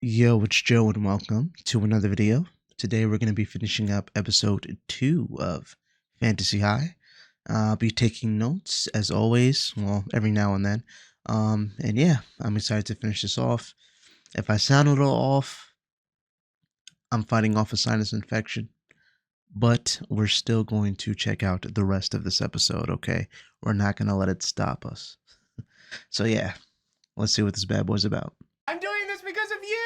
Yo, it's Joe, and welcome to another video. Today we're going to be finishing up episode 2 of Fantasy High. I'll be taking notes, as always, well, every now and then. And yeah, I'm excited to finish this off. If I sound a little off, I'm fighting off a sinus infection. But we're still going to check out the rest of this episode, okay? We're not going to let it stop us. So yeah, let's see what this bad boy's about. I'm doing this because of you!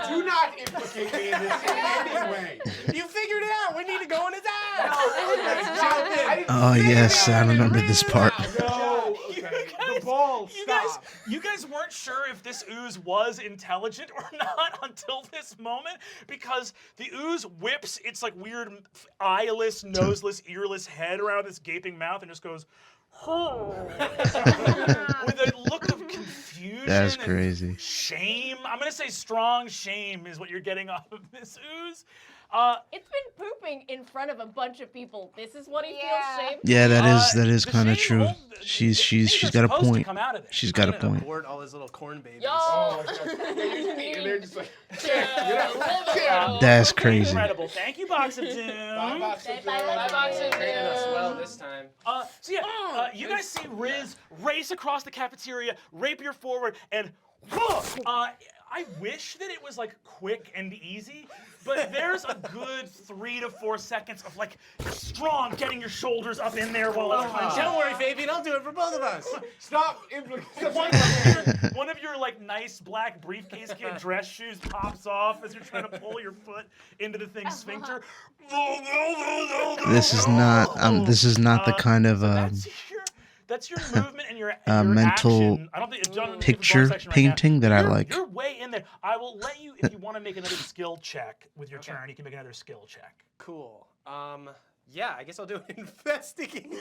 Do not implicate me in this in any way. You figured it out. We need to go in his house. Let's jump in. Oh yes, I remember this part. No, okay. The ball, stop. You guys weren't sure if this ooze was intelligent or not until this moment, because the ooze whips its like weird eyeless, noseless, earless head around its gaping mouth and just goes with a look of confusion. That's and crazy. shame. I'm gonna say strong shame is what you're getting off of this ooze. It's been pooping in front of a bunch of people. This is what he feels shame. Yeah, that is the kind of shame true. won't- She's things are got a supposed to point. come out of this. She's got a I'm gonna point. abort all his little corn babies. Yo! Oh, and they're just like, yeah. That's crazy. Incredible. Thank you, Box of Doom. Bye, Box of Bye, Doom. bye, Box of Treating us Doom. well this time. So yeah, you guys see Riz race across the cafeteria, rapier forward, and whoa! I wish that it was like quick and easy, but there's a good 3 to 4 seconds of like strong getting your shoulders up in there while it's punching. Don't worry, Fabian. I'll do it for both of us. Stop implicating. One of your like nice black briefcase kid dress shoes pops off as you're trying to pull your foot into the thing's sphincter. This is not the kind of That's your movement and your mental action. I don't think John, picture painting that I like. You're way in there. I will let you, if you want to make another skill check with your turn, you can make another skill check. Cool. Yeah, I guess I'll do an investigate.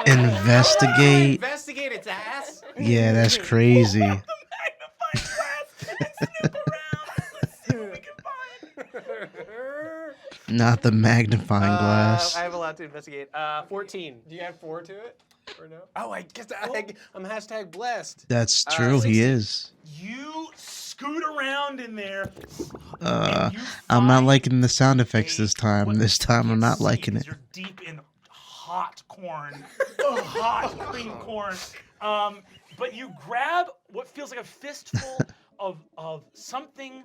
Investigate. Investigate its ass. Yeah, that's crazy. The magnifying glass and snoop around. Let's see what we can find. Not the magnifying glass. I have a lot to investigate. 14. Do you add 4 to it? Or no? Oh, I guess I'm hashtag blessed. That's true. He 16. is. You scoot around in there. I'm not liking the sound effects this time. This time I'm not liking it. You're deep in hot corn, hot cream corn. But you grab what feels like a fistful of something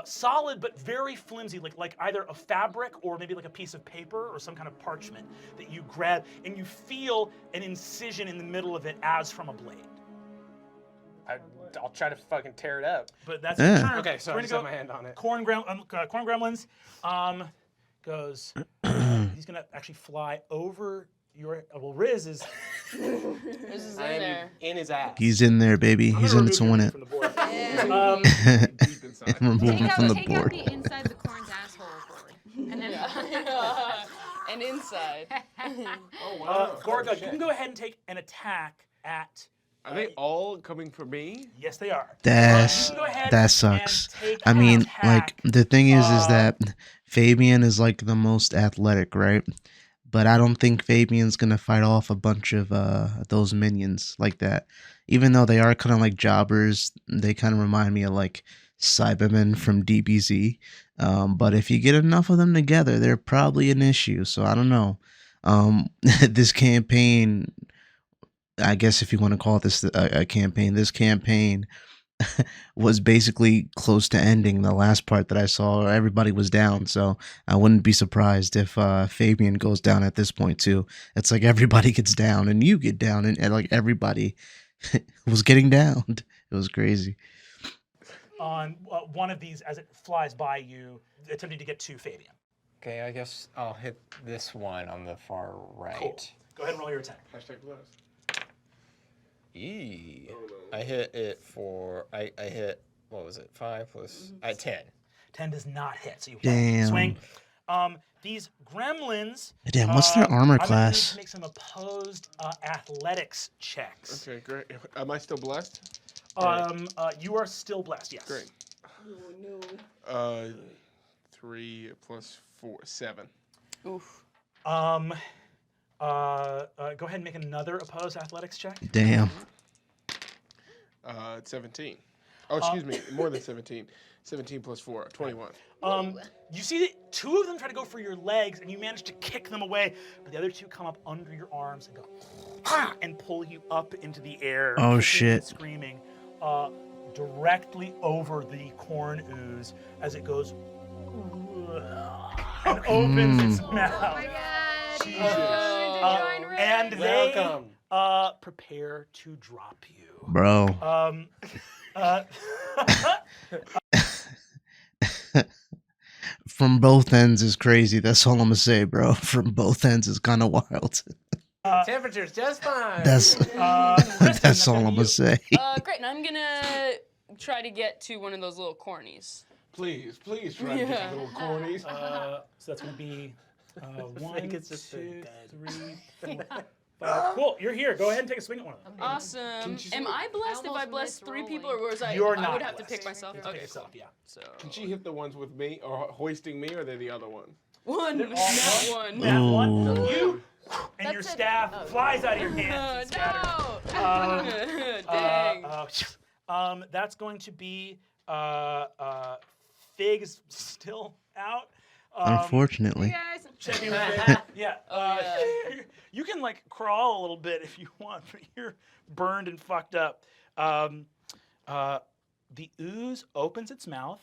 solid but very flimsy, like either a fabric or maybe like a piece of paper or some kind of parchment that you grab, and you feel an incision in the middle of it as from a blade. I'll try to fucking tear it up. But that's your turn. Okay, so We're I just gonna have my hand on it. Corn Gremlins goes. He's gonna actually fly over your. Well, Riz is. This is in I'm there. in his ass. He's in there, baby. He's in it to win it. From the board. Deep inside. Remove him from the Take board. out the inside the corn's asshole board. And then And inside. Oh, wow. Gorga, Oh, you shit. can go ahead and take an attack at. Are they all coming for me? Yes, they are. That's You can go ahead that and sucks. take I an mean, attack. like the thing is that Fabian is like the most athletic, right? But I don't think Fabian's gonna fight off a bunch of those minions like that. Even though they are kind of like jobbers, they kind of remind me of like Cybermen from DBZ. But if you get enough of them together, they're probably an issue. So I don't know. This campaign, I guess if you want to call this a campaign, this campaign was basically close to ending. The last part that I saw, everybody was down, so I wouldn't be surprised if Fabian goes down at this point too. It's like everybody gets down and you get down, and like everybody was getting downed. It was crazy. On one of these, as it flies by you, attempting to get to Fabian. Okay, I guess I'll hit this one on the far right. Cool. Go ahead and roll your attack. Hashtag blessed. Eee. I hit it for, I hit, what was it, 5 plus, 10. 10 does not hit, so you Damn. swing. These gremlins. Damn, what's their armor I'm gonna class? need to make some opposed athletics checks. Okay, great. Am I still blessed? You are still blessed, yes. Great. Oh, no. 3 plus 4, 7. Oof. Go ahead and make another opposed athletics check. Damn. 17. Oh, excuse me, more than 17. 17 plus 4, 21. You see that 2 of them try to go for your legs, and you manage to kick them away, but the other 2 come up under your arms and go, and pull you up into the air, Oh, kicking shit. and screaming, directly over the corn ooze as it goes and opens its mouth. Oh my god. Jesus. And they prepare to drop you. Bro. From both ends is crazy. That's all I'm gonna say, bro. From both ends is kind of wild. Temperature's just fine. That's that's all I'm gonna say. Great, and I'm gonna try to get to one of those little cornies. Please try to get the little cornies. So that's going to be 1, it's just 2, 3, 4, 5. Cool, you're here. Go ahead and take a swing at one of them. Awesome. Am I blessed if I bless 3 people, or was I? You're I not would have to blessed. pick myself. You have to Okay, pick yourself, yeah. So Can she hit the ones with me, or hoisting me, or they're the other one? one, They're all not one. That one, Ooh. you, and your staff flies out of your hands. and scatters. Dang. That's going to be Fig is still out. Unfortunately. Guys. Checking with Fig. Yeah. yeah. You can like crawl a little bit if you want, but you're burned and fucked up. The ooze opens its mouth,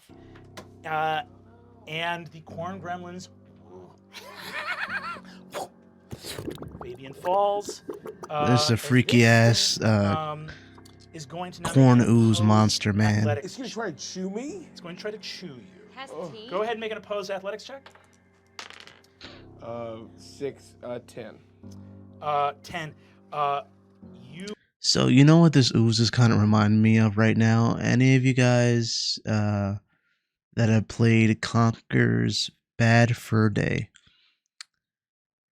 and the corn gremlins. Fabian falls. This is a freaky ass Is going to now corn make an ooze opposed monster, man. athletics It's gonna try and chew me? It's going to try to chew you. Has teeth. Go ahead and make an opposed athletics check. 6, 10. 10. You. So you know what this ooze is kind of reminding me of right now? Any of you guys that have played Conker's Bad Fur Day?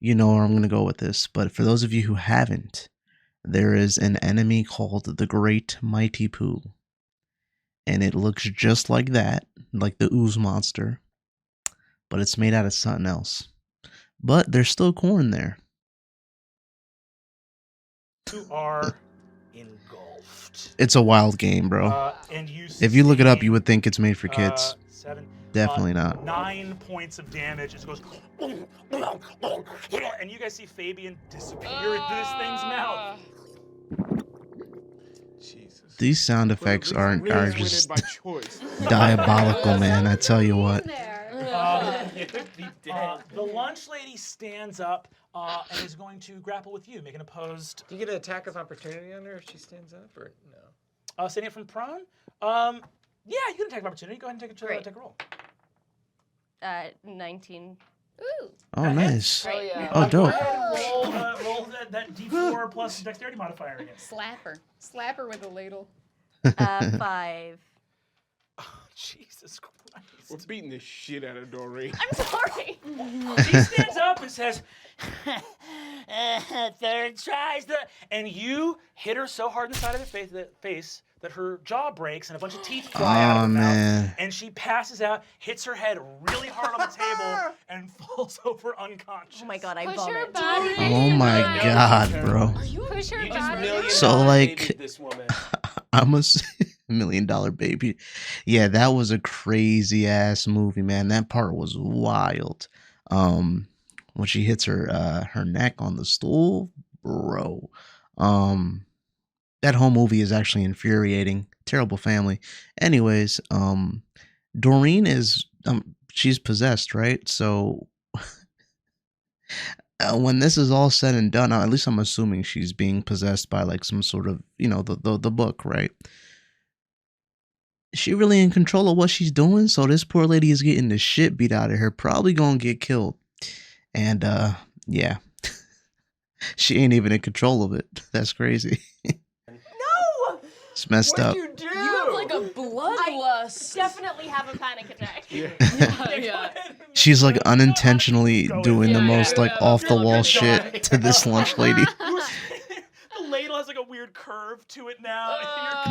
You know where I'm going to go with this. But for those of you who haven't, there is an enemy called the Great Mighty Pooh. And it looks just like that, like the ooze monster. But it's made out of something else. But there's still corn there. You are engulfed. It's a wild game, bro. And you. If you look it up, you sustain, would think it's made for kids. 7. Definitely not. 9 points of damage. It goes. And you guys see Fabian disappear into this thing's mouth. Jesus. These sound effects are Really just by choice. diabolical, man. I tell you what. The lunch lady stands up and is going to grapple with you. Make an opposed. Do you get an attack of opportunity on her if she stands up, or no? Standing up from prone? Yeah, you can attack of opportunity. Go ahead and take a roll. 19. Ooh. Oh, nice. Oh yeah. Oh, Go dope. ahead and roll that D4 plus dexterity modifier again. Slap her with a ladle. 5. Oh, Jesus Christ. We're beating the shit out of Doreen. I'm sorry. She stands up and says, third tries the... And you hit her so hard in the side of the face that her jaw breaks and a bunch of teeth fly out of her man. mouth. And she passes out, hits her head really hard on the table, and falls over unconscious. Oh my god, I Push her vomit. body. Oh my god, bro. Push her You just body. million So, dollar like- babied this woman. I'm a $1 million baby. Yeah, that was a crazy ass movie, man. That part was wild. When she hits her neck on the stool, bro. That whole movie is actually infuriating. Terrible family. Anyways, Doreen is she's possessed, right? So when this is all said and done, at least I'm assuming she's being possessed by like some sort of, the book, right? Is she really in control of what she's doing? So this poor lady is getting the shit beat out of her, probably gonna get killed. And yeah. She ain't even in control of it. That's crazy. No! It's messed up. What'd you do? You have like a bloodlust. Definitely have a panic attack. Yeah. She's like unintentionally doing the Yeah, most like yeah. off the wall You're shit gonna die. to this lunch lady. The ladle has like a weird curve to it now. And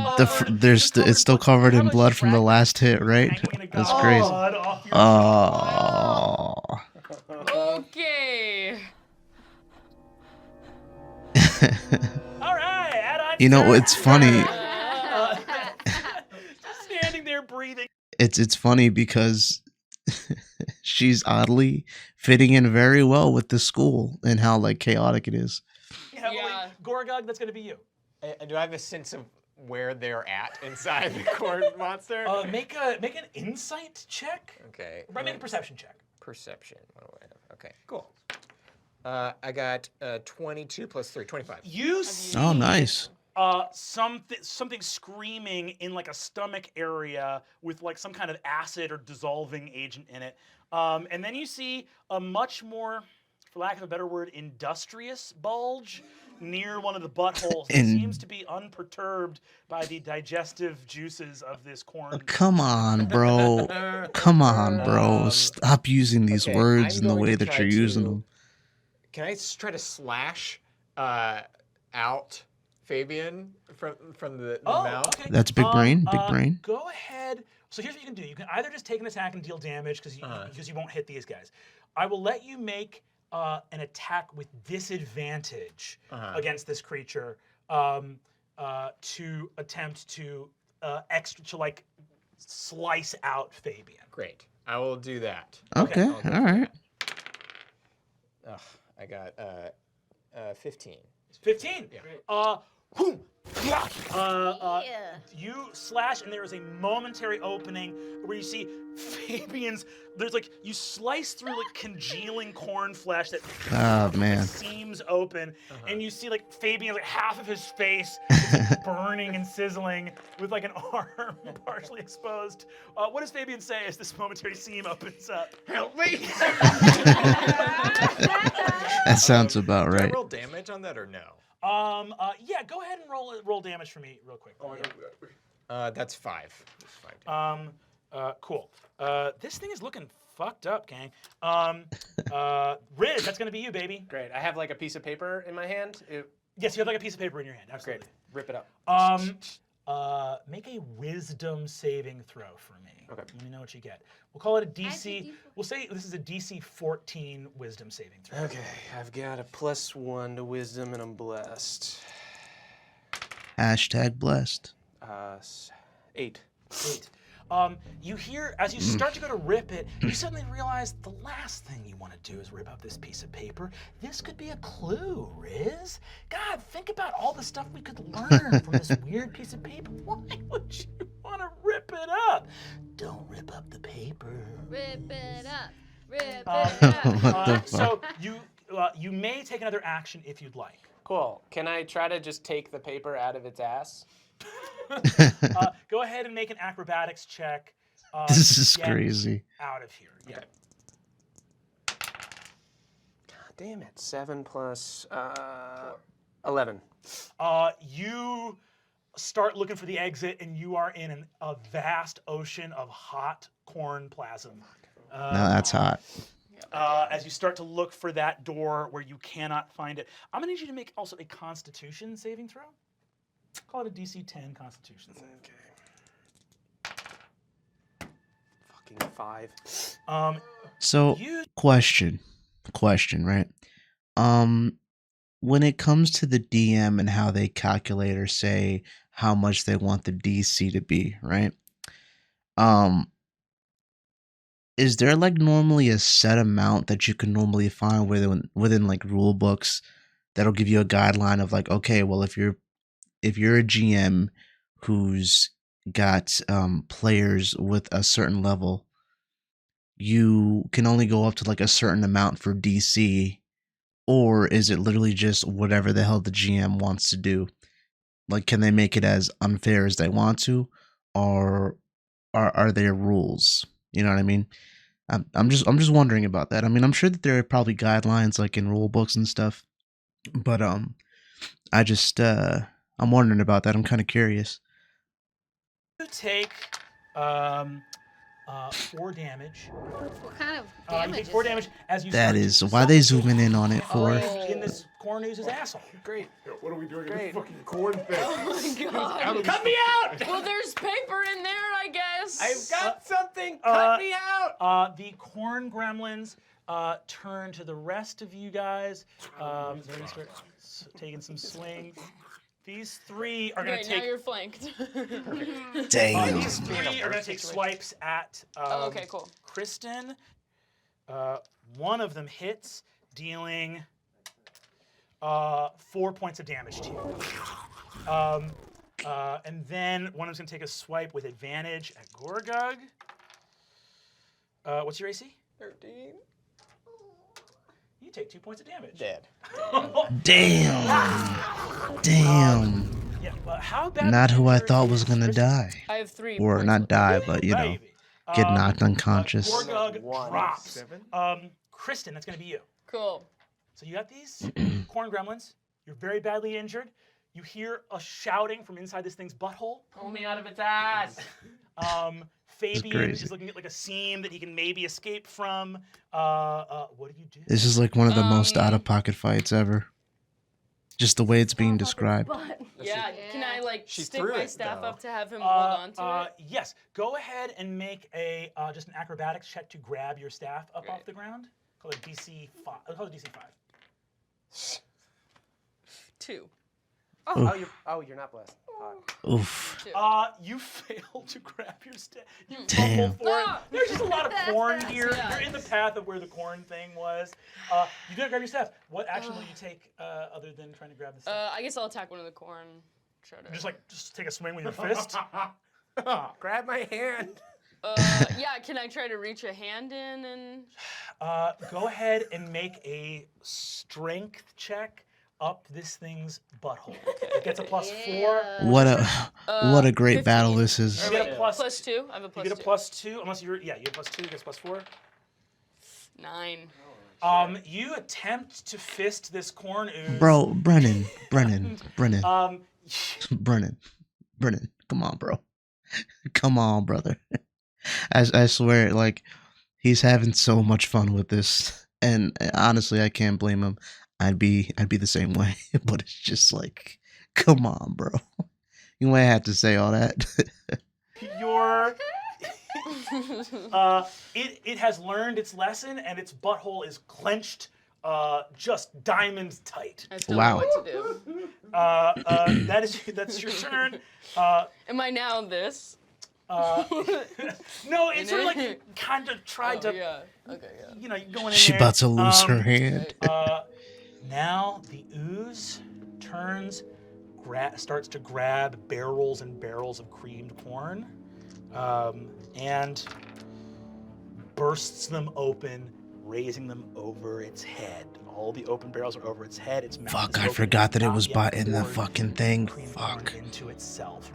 you're The covered- there's you're it's still covered in How much blood from the fragments last hit, right? hanging in a That's goblet of crazy. blood off your Oh. Okay. All right, add on. You know, it's funny. sitting there breathing. It's funny because she's oddly fitting in very well with the school and how like chaotic it is. Heavily. Yeah. Gorgug, that's gonna be you. Do I have a sense of where they're at inside the corn monster? Make an insight check. Okay. Make a perception check. Perception. What do I have? Okay, cool. I got 22 plus 3, 25. You see Oh, nice. something screaming in like a stomach area with like some kind of acid or dissolving agent in it. And then you see a much more, for lack of a better word, industrious bulge near one of the buttholes that seems to be unperturbed by the digestive juices of this corn. Come on, bro. Come on, bro. Stop using these okay, words I'm in the going way to that try you're using to- them. Can I try to slash out Fabian from the mouth? Okay. That's big brain, big brain. Go ahead. So here's what you can do. You can either just take an attack and deal damage because you won't hit these guys. I will let you make an attack with disadvantage against this creature to attempt to like slice out Fabian. Great. I will do that. Okay, I'll go all right. Ugh, I got 15. 15. Yeah. Whoom, you slash, and there is a momentary opening where you see Fabian's. There's like you slice through like congealing corn flesh that Oh man. seams open, and you see like Fabian, like half of his face is burning and sizzling with like an arm partially exposed. What does Fabian say as this momentary seam opens up? Help me! That sounds about Do I right. roll damage on that or no? Yeah, go ahead and roll damage for me real quick. That's 5. That's 5. Cool. This thing is looking fucked up, gang. Riz, that's gonna be you, baby. Great. I have like a piece of paper in my hand. Yes, you have like a piece of paper in your hand. Great. Absolutely. Rip it up. Make a wisdom saving throw for me. Okay. Let me know what you get. We'll call it a DC. D4. We'll say this is a DC 14 wisdom saving throw. Okay. I've got a +1 to wisdom and I'm blessed. Hashtag blessed. 8. 8. You hear, as you start to go to rip it, you suddenly realize the last thing you want to do is rip up this piece of paper. This could be a clue, Riz. God, think about all the stuff we could learn from this weird piece of paper. Why would you want to rip it up? Don't rip up the paper. Rip it up. Rip it What up. the fuck? So you may take another action if you'd like. Cool. Can I try to just take the paper out of its ass? Go ahead and make an acrobatics check. This is get crazy. Out of here. Yeah. God damn it. 7 plus 11. You start looking for the exit, and you are in a vast ocean of hot corn plasm. No, that's hot. As you start to look for that door where you cannot find it, I'm gonna need you to make also a Constitution saving throw. Call it a DC 10 Constitution save. Okay. Fucking 5. So, You question, right? When it comes to the DM and how they calculate or say how much they want the DC to be, right? Is there like normally a set amount that you can normally find within like rule books that'll give you a guideline of like, okay, well if you're a GM who's got players with a certain level, you can only go up to like a certain amount for DC, or is it literally just whatever the hell the GM wants to do? Like, can they make it as unfair as they want to, or are there rules? You know what I mean? I'm just wondering about that. I mean, I'm sure that there are probably guidelines like in rule books and stuff, but I just I'm wondering about that. I'm kind of curious. take 4 damage. What kind of You damage? take 4 is it? damage as you. That start is to why they suck zooming in on it for. in this corn ooze's asshole. Great. What are we doing Great. in this fucking corn thing? Oh my god. Cut me out! Well, there's paper in there, I guess. I've got something. Cut me out. The corn gremlins turn to the rest of you guys. They're gonna start taking some swings. These three are gonna Great, now take. you're flanked. Damn. These three are gonna take swipes at. Oh, okay, cool. Kristen. One of them hits, dealing 4 points of damage to you. And then one of them's gonna take a swipe with advantage at Gorgug. What's your AC? 13. You take 2 points of damage. Dead. Damn. Damn. Yeah, but how bad? Not who I injured thought was is gonna Kristen? die. I have 3 Or points not left. die, but you know, Baby. get knocked unconscious. Gorgug One, drops. 7. Kristen, that's gonna be you. Cool. So you got these corn gremlins. You're very badly injured. You hear a shouting from inside this thing's butthole. Pull me out of its ass. Fabian crazy. is looking at like a seam that he can maybe escape from. What do you do? This is like one of the most out-of-pocket fights ever. Just the way it's being described. But Yeah, can I like She stick threw my it, staff though. up to have him hold on to it? Yes. Go ahead and make a just an acrobatics check to grab your staff up off Great. the ground. Call it DC 5. Call it DC 5. 2. You're not blessed. Oof. 2. You fail to grab your staff. You Damn. fumble for it. Ah! There's just a lot of corn here. Yeah. You're in the path of where the corn thing was. You didn't grab your staff. What action will you take other than trying to grab the staff? I guess I'll attack one of the corn. Try to. Just take a swing with your fist. Grab my hand. Yeah, can I try to reach a hand in and? Go ahead and make a strength check up this thing's butthole. It gets a +4. What a great 15. battle this is. You get a plus. +2. I have a You +2. get a +2 unless you're you get +2. You get +4. 9. You attempt to fist this corn ooze. Bro, Brennan. Um, Brennan. Come on, bro. Come on, brother. I swear, like, he's having so much fun with this. And honestly, I can't blame him. I'd be the same way. But it's just like, come on, bro. You might have to say all that. your it has learned its lesson and its butthole is clenched, just diamond tight. I still Wow. know what to do. That's your turn. Am I now this? No, it's sort of like kind of tried to, Yeah. Okay. Yeah. you know, going in She there. about to lose her hand. Now the ooze turns, starts to grab barrels and barrels of creamed corn, and bursts them open, raising them over its head. All the open barrels are over its head. Its mouth Fuck, is I open. forgot that it Not was yet in the poured fucking thing. creamed corn Fuck. into itself.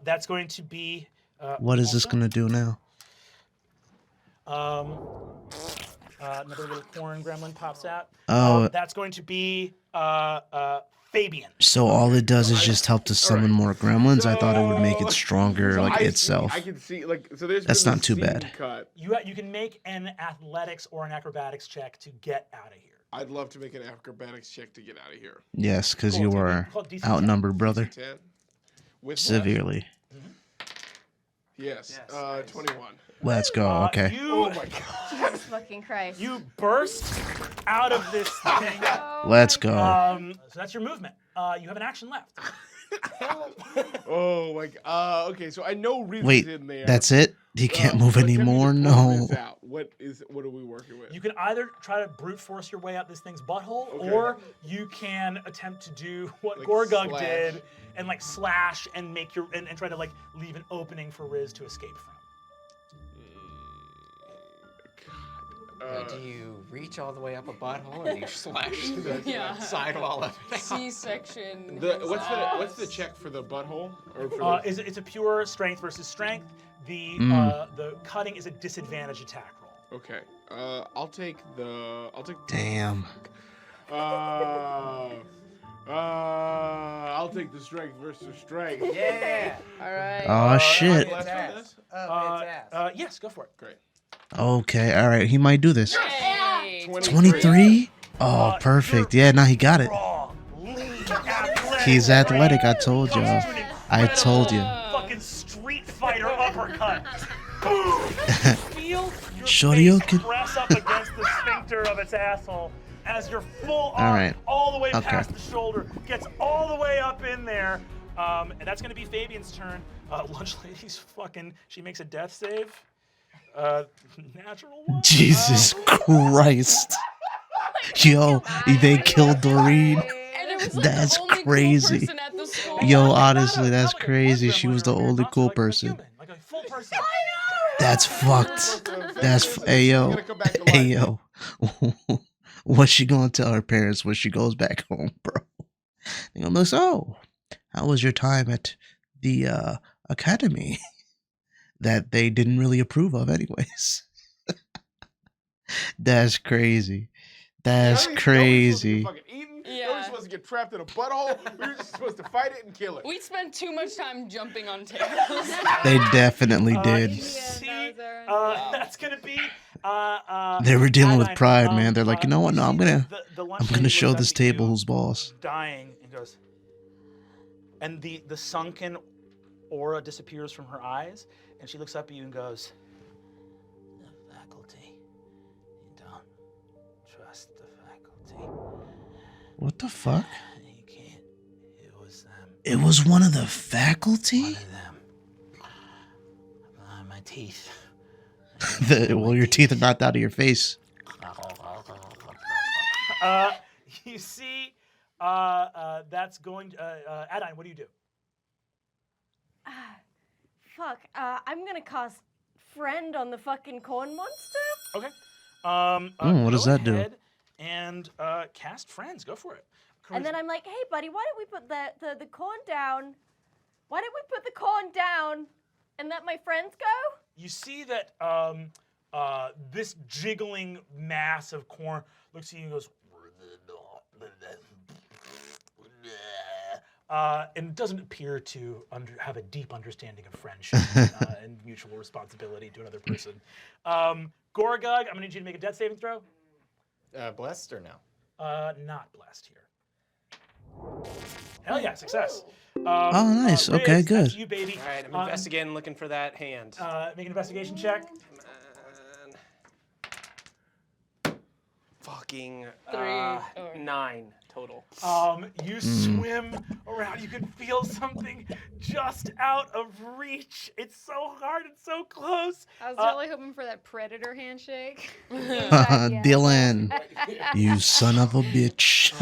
That's going to be. What is this also, gonna do now? Another little corn gremlin pops out. Oh. That's going to be Fabian. So all it does is just help to summon more gremlins? I thought it would make it stronger, like, itself. I can see, like, so there's That's been not this too scene bad. Cut. You can make an athletics or an acrobatics check to get out of here. I'd love to make an acrobatics check to get out of here. Yes, because Cool, you it's gonna be are called DC 10. outnumbered, brother. 10. With Severely. what? Yes. 21. Let's go, okay. You, Jesus fucking Christ. you burst out of this thing. Let's go. So that's your movement. You have an action left. Oh my god. Okay, so I know Riz Wait, is in there. that's it? He can't move but tell me anymore? to pull No. Riz out. What are we working with? You can either try to brute force your way out this thing's butthole, Okay. or you can attempt to do what Like Gorgug slash. did and like slash and make your and try to like leave an opening for Riz to escape from. Do you reach all the way up a butthole, or do you slash the Yeah. sidewall of it? C-section. What's the check for the butthole? Or for the, It's a pure strength versus strength. The cutting is a disadvantage attack roll. okay. I'll take the. Damn. I'll take the strength versus strength. Yeah. All right. Oh, shit. Less for this? Yes, go for it. Great. Okay, alright, he might do this. Hey. 23? Oh, perfect. Yeah, now he got it. Raw, lean, athletic, He's athletic, I told comes y'all. to an I incredible told you. Fucking Street Fighter uppercut. Boom! Feel your Shorty, face okay. press up against the sphincter of its asshole as your full All arm, right. all the way Okay. past the shoulder, gets all the way up in there. And that's going to be Fabian's turn. Lunch Lady's fucking, she makes a death save. Natural one. Jesus Christ. Yo, they killed Doreen. And it was like That's the only crazy. cool person at the school. Yo, Not honestly, a- that's not like a crazy. blood She was the gremlin or a only monster, cool like a person. human, like a full person. That's fucked. That's hey She's yo, gonna come back to hey life. yo. What's she gonna tell her parents when she goes back home, bro? They're gonna be like, so, how was your time at the academy that they didn't really approve of, anyways? That's crazy. That's crazy. Yeah. We were supposed to get trapped in a butthole. We were just supposed to fight it and kill it. We spent too much time jumping on tables. They definitely did. You see, that was our that's gonna be. They were dealing with Adine, pride, man. They're like, you know what? No, see I'm gonna the lunch I'm gonna lady show looks this up at you, table who's boss. dying, and goes. And the sunken aura disappears from her eyes, and she looks up at you and goes, "The faculty, you don't trust the faculty. What the fuck? You can't. It was them. It was one of the faculty? One of them. My teeth." Well, your teeth are knocked out of your face. You see, that's going. Adine, what do you do? Fuck. I'm gonna cast friend on the fucking corn monster. Okay. What does go that do? ahead and cast friends. Go for it. And then I'm like, hey, buddy, why don't we put the corn down? Why don't we put the corn down and let my friends go? You see that this jiggling mass of corn looks at you and goes, and doesn't appear to have a deep understanding of friendship and mutual responsibility to another person. Gorgug, I'm gonna need you to make a death saving throw. Blessed or no? Not blessed here. Hell yeah, success. Oh, nice. Riggs, Okay, that's good. you, baby. All right, I'm investigating, looking for that hand. Make an investigation check. Fucking 9 total. You swim around. You can feel something just out of reach. It's so hard. It's so close. I was really hoping for that predator handshake. Dylan, you son of a bitch.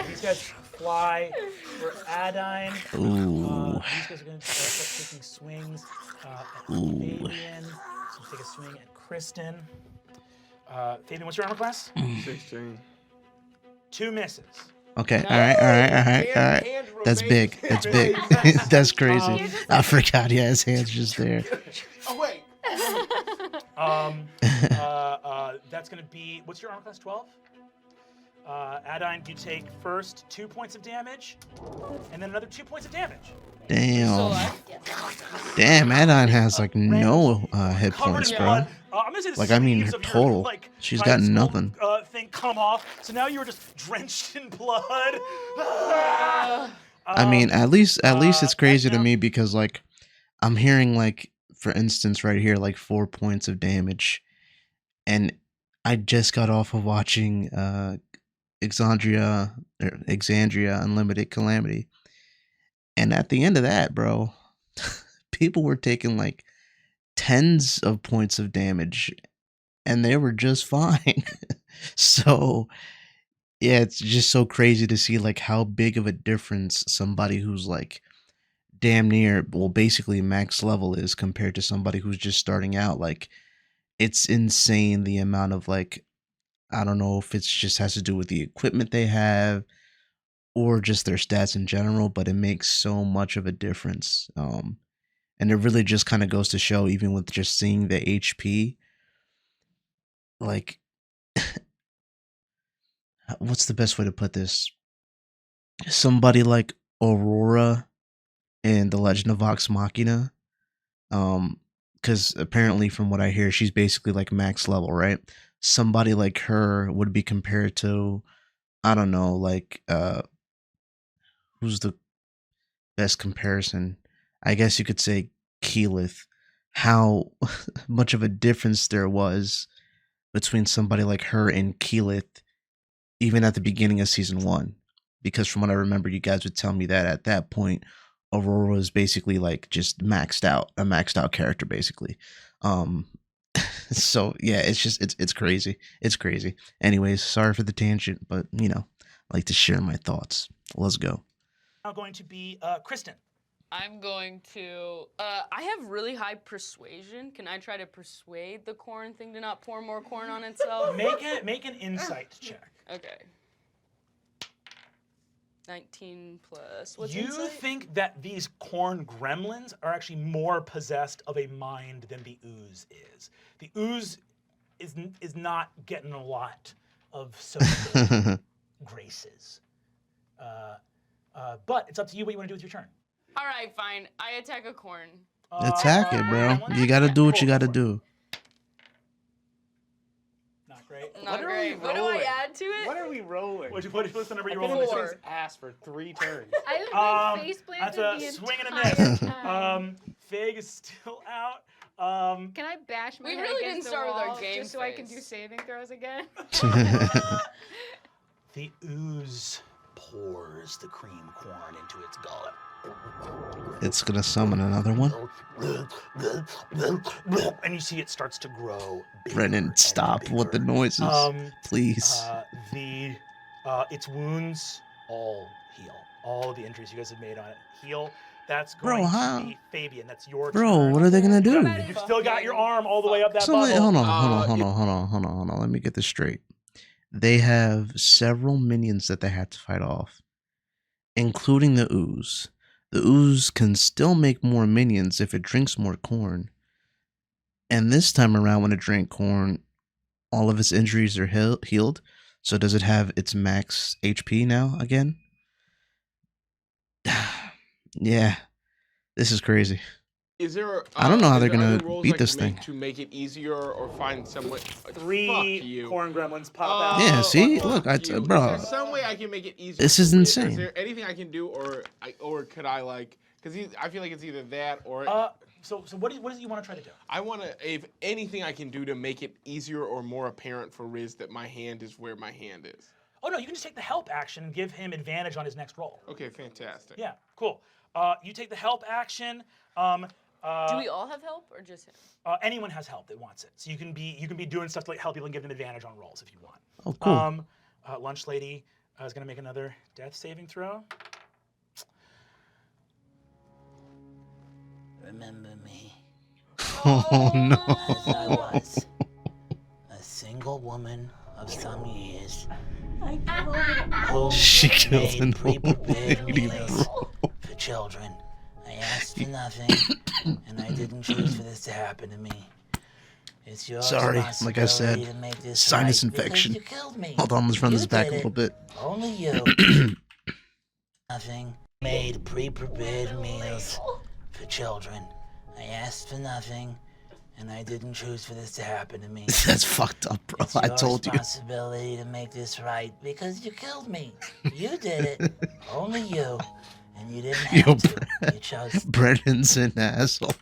These guys fly for Adine. Ooh. These guys are going to start taking swings at Fabian. So take a swing at Kristen. Fabian, what's your armor class? 16. 2 misses. Okay, all right. That's big. That's big. That's crazy. I forgot. Yeah, his hand's just there. Oh, wait. That's going to be, what's your armor class, 12? Adine, you take first 2 points of damage, and then another 2 points of damage. Damn. Damn, Adine has like no hit Covered points, in bro. blood. I'm gonna say the Like, I mean, sleeves her of your, total. like, She's tight got skull, nothing. Thing come off. So now you are just drenched in blood. I mean, at least it's crazy to now- me because like I'm hearing like, for instance, right here, like 4 points of damage, and I just got off of watching Exandria Unlimited Calamity, and at the end of that, bro, people were taking like tens of points of damage, and they were just fine. So yeah, it's just so crazy to see like how big of a difference somebody who's like damn near, well, basically max level is compared to somebody who's just starting out. Like, it's insane the amount of like, I don't know if it's just has to do with the equipment they have or just their stats in general, but it makes so much of a difference. And it really just kind of goes to show, even with just seeing the HP, like, what's the best way to put this? Somebody like Aurora in The Legend of Vox Machina, because apparently from what I hear, she's basically like max level, right? Somebody like her would be compared to, I don't know, like, who's the best comparison? I guess you could say Keyleth. How much of a difference there was between somebody like her and Keyleth even at the beginning of season 1, because from what I remember, you guys would tell me that at that point, Aurora was basically like just maxed out, a maxed out character basically. Um, so yeah, it's crazy. It's crazy. Anyways, sorry for the tangent, but I like to share my thoughts. Let's go. Now going to be Kristen. I'm going to. I have really high persuasion. Can I try to persuade the corn thing to not pour more corn on itself? Make an insight check. Okay. 19 plus. What's You insight? think that these corn gremlins are actually more possessed of a mind than the ooze is. The ooze is not getting a lot of social graces. But it's up to you what you want to do with your turn. All right, fine. I attack a corn. Attack it, bro. You gotta do what you gotta do. Not great. Not What are great. we What do I rolling? add to it? What are we rolling? What's the number you I've been roll? in this Four. thing's ass for 3 turns. I have been face That's planted a the swing and a entire miss. time. Fig is still out. Can I bash my We head really against didn't the start with our wall game just so I can face. do saving throws again? The ooze pours the cream corn into its gullet. It's gonna summon another one. And you see it starts to grow bigger Brennan, and stop with the bigger. noises, please. Its wounds all heal. All of the injuries you guys have made on it heal. That's Bro, going how? to be Fabian. That's your Bro, turn. what are they gonna do? You've still got your arm all the way up that So bubble. hold on. Let me get this straight. They have several minions that they have to fight off, including the ooze. The ooze can still make more minions if it drinks more corn. And this time around, when it drank corn, all of its injuries are healed. So does it have its max HP now again? Yeah, this is crazy. Is there? I don't know how is they're there gonna other rolls beat I this can make thing. to make it easier or find some way. Fuck 3 you. corn gremlins pop out. Yeah, see? Fuck Look, you. bro. Is there some way I can make it easier? This is for Riz? insane. Is there anything I can do, or could I like? Because I feel like it's either that or. So what is it you want to try to do? I want to, if anything I can do to make it easier or more apparent for Riz that my hand is where my hand is. Oh no, you can just take the help action and give him advantage on his next roll. Okay, fantastic. Yeah, cool. You take the help action. Do we all have help or just him? Anyone has help that wants it. So you can be doing stuff to like help people and give them advantage on rolls if you want. Oh, cool. Lunch lady is gonna make another death saving throw. Remember me Oh no. as I was, a single woman of some years who She killed made an old pre-prepared lady, meals bro. for children. I asked for nothing, and I didn't choose for this to happen to me. It's your Sorry, like I said, responsibility to make this sinus right because infection. You killed me. Hold on, let's run You this back a did little it. bit. Only you. Nothing. Made pre-prepared meals for children. I asked for nothing, and I didn't choose for this to happen to me. That's fucked up, bro. It's I your told you. responsibility to make this right because you killed me. You did it. Only you. And you didn't have Yo, to. You chose. Brennan's an asshole.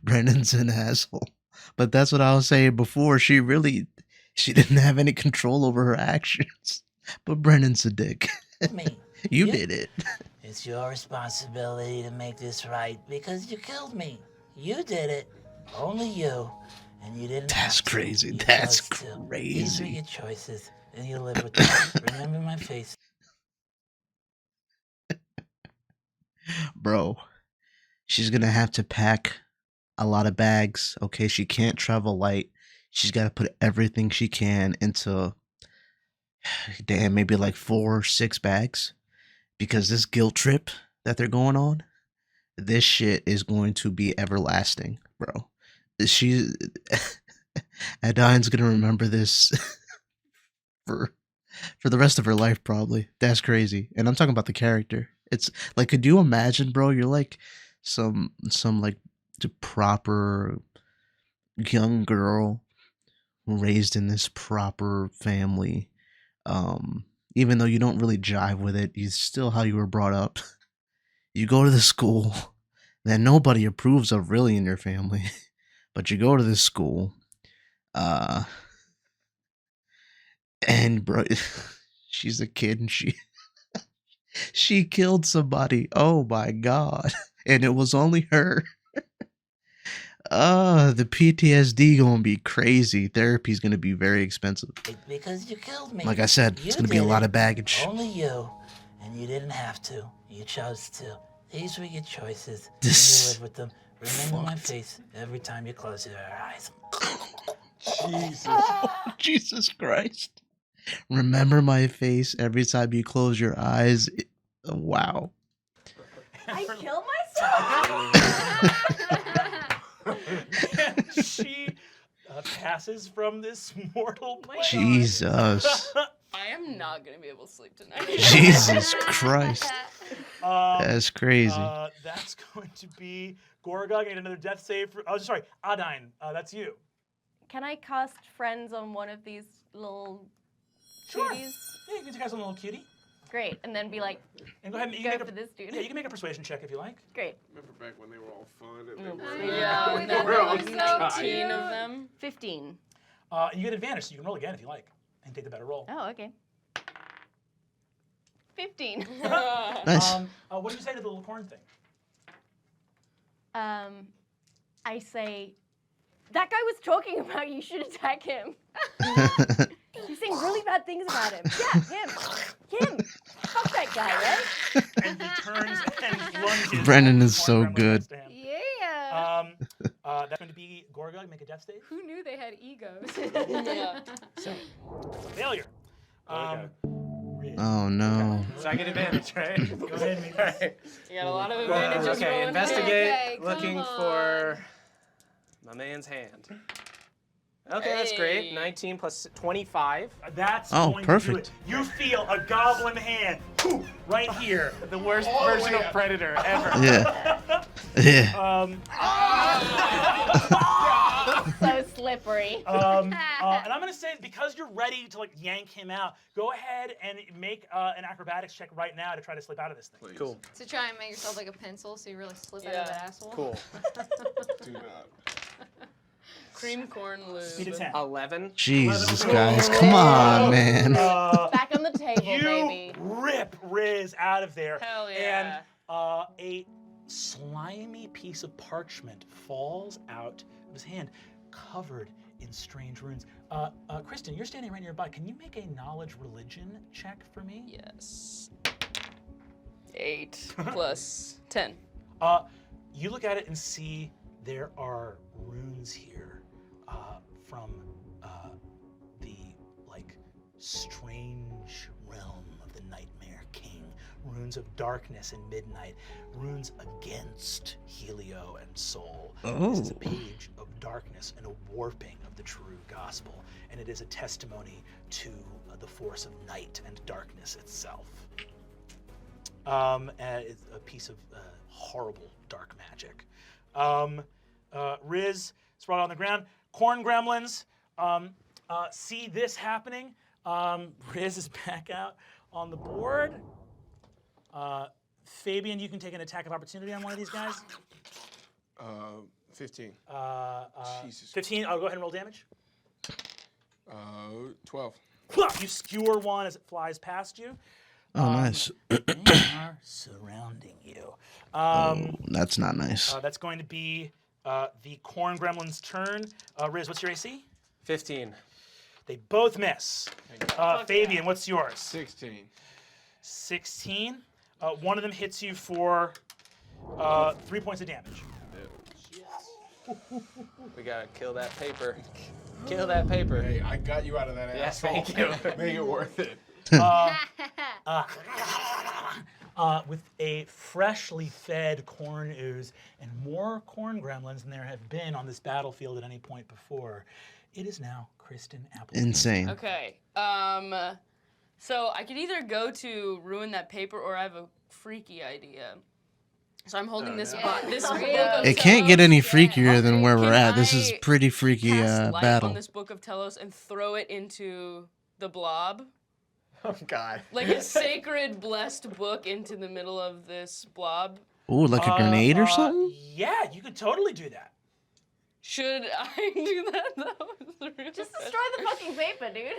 Brennan's an asshole. But that's what I was saying before. She didn't have any control over her actions. But Brennan's a dick. Me. You did it. It's your responsibility to make this right because you killed me. You did it. Only you. And you didn't That's have to. crazy. You That's chose to. These are crazy. your choices, and you live with them. Remember my face. Bro, she's gonna have to pack a lot of bags. Okay, she can't travel light. She's got to put everything she can into, damn, maybe like 4 or 6 bags, because this guilt trip that they're going on, this shit is going to be everlasting, bro. She, Adine's gonna remember this for the rest of her life, probably. That's crazy. And I'm talking about the character. It's like, could you imagine, bro? You're like some like the proper young girl raised in this proper family. Even though you don't really jive with it, you still how you were brought up. You go to the school that nobody approves of really in your family, but you go to this school, And bro, she's a kid and she killed somebody. Oh my god. And it was only her. The PTSD gonna be crazy. Therapy's gonna be very expensive. Because you killed me. Like I said, it's gonna be a lot of baggage. Only you, and you didn't have to. You chose to. These were your choices. This- And you live with them. Remember my face every time you close your eyes. Jesus. Jesus Christ. Remember my face every time you close your eyes. Wow. I kill myself? She passes from this mortal plane. Jesus. I am not gonna be able to sleep tonight. Jesus Christ. That's crazy. That's going to be Gorgog. Get another death save. Oh, sorry, Adine. That's you. Can I cast friends on one of these little Sure. cuties? Yeah, you can cast a little cutie. Great, and then be like, And go ahead and you go can make for this dude. Yeah, you can make a persuasion check if you like. Great. Remember back when they were all fun and Yeah, when there were like 19 of them. 15. You get advantage, so you can roll again if you like, and take the better roll. Oh, okay. 15. Nice. What do you say to the little corn thing? I say, that guy was talking about you should attack him. He's saying really bad things about him. Yeah, him. Fuck that guy, right? And he turns and lunges. Brennan at the is so corn gremlin good. next to him. Yeah. That's going to be Gorgog. Make a death save. Who knew they had egos? Yeah. So, failure. Riz. Oh no. So I get advantage, right? Go ahead and make this. You got a lot of advantages Okay, rolling investigate. Okay, looking come for my man's hand. Okay, that's great. Hey. 19 plus 25. That's Oh, going perfect. to do it. You feel a goblin hand right here. The worst All the version way of up. Predator ever. Yeah. Yeah. So slippery. And I'm gonna say because you're ready to like yank him out, go ahead and make an acrobatics check right now to try to slip out of this thing. Please. Cool. To try and make yourself like a pencil so you really slip out Yeah. of that asshole. Cool. Do not. Cream corn Speed lube. of 10. 11. Jesus, guys. Come on, man. Back on the table, You baby. rip Riz out of there. Hell yeah. And a slimy piece of parchment falls out of his hand, covered in strange runes. Kristen, you're standing right nearby. Can you make a knowledge religion check for me? Yes. 8 plus 10. You look at it and see there are runes here from the like strange realm of the Nightmare King. Runes of darkness and midnight. Runes against Helio and Soul. This is a Oh. page of darkness and a warping of the true gospel, and it is a testimony to the force of night and darkness itself. And it's a piece of horrible dark magic. Riz sprawled on the ground. Corn gremlins see this happening. Riz is back out on the board. Fabian, you can take an attack of opportunity on one of these guys. 15. Jesus. 15. I'll go ahead and roll damage. 12. You skewer one as it flies past you. Oh, nice. They are surrounding you. That's not nice. That's going to be the corn gremlin's turn. Riz, what's your AC? 15. They both miss. Fabian, what's yours? 16. 16. One of them hits you for 3 points of damage. We gotta kill that paper. Kill that paper. Hey, I got you out of that Yes, asshole. thank you. Make it worth it. With a freshly fed corn ooze and more corn gremlins than there have been on this battlefield at any point before, it is now Kristen Apple. Insane. Okay. So I could either go to ruin that paper, or I have a freaky idea. So I'm holding this this book of It can't get any Telos. freakier than where we're Can at. This is I pretty freaky Cast light battle. on this book of Telos and throw it into the blob, Oh, God. like a sacred blessed book into the middle of this blob. Ooh, like a grenade or something? Yeah, you could totally do that. Should I do that though? Just destroy the fucking paper, dude.